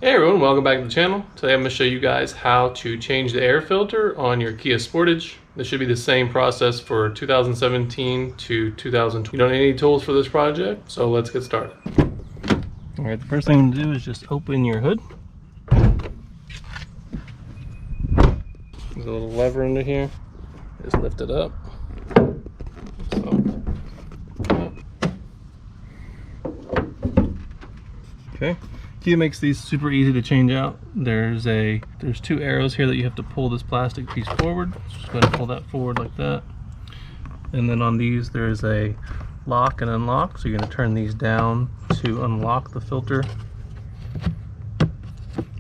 Hey everyone, welcome back to the channel. Today I'm going to show you guys how to change the air filter on your Kia Sportage. This should be the same process for 2017 to 2020. You don't need any tools for this project, so let's get started. Alright, the first thing I'm going to do is just open your hood. There's a little lever under here. Just lift it up. Okay. Kia makes these super easy to change out. There's two arrows here that you have to pull this plastic piece forward. Just go ahead and pull that forward like that. And then on these there's a lock and unlock. So you're going to turn these down to unlock the filter.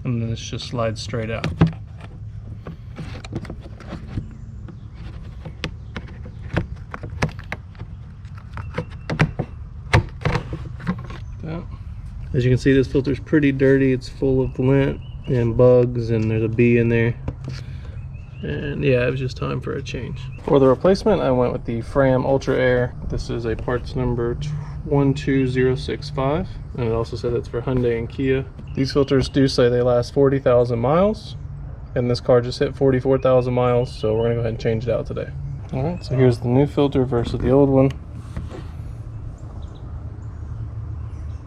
And then this just slides straight out. As you can see, this filter is pretty dirty. It's full of lint and bugs, and there's a bee in there. And yeah, it was just time for a change. For the replacement, I went with the Fram Ultra Air. This is a parts number 12065, and it also said it's for Hyundai and Kia. These filters do say they last 40,000 miles, and this car just hit 44,000 miles, so we're gonna go ahead and change it out today. All right, so here's the new filter versus the old one.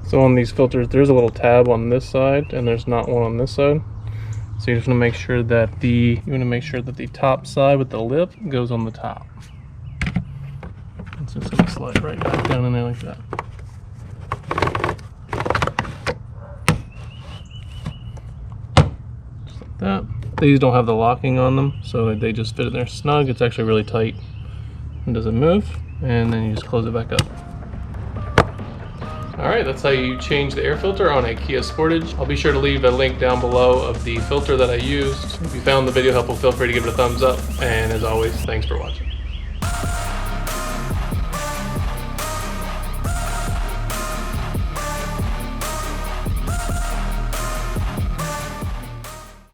So on these filters, there's a little tab on this side, and there's not one on this side. So you just want to make sure that the top side with the lip goes on the top. It's just going to slide right back down in there like that. Just like that. These don't have the locking on them, so they just fit in there snug. It's actually really tight and doesn't move. And then you just close it back up. Alright, that's how you change the air filter on a Kia Sportage. I'll be sure to leave a link down below of the filter that I used. If you found the video helpful, feel free to give it a thumbs up. And as always, thanks for watching.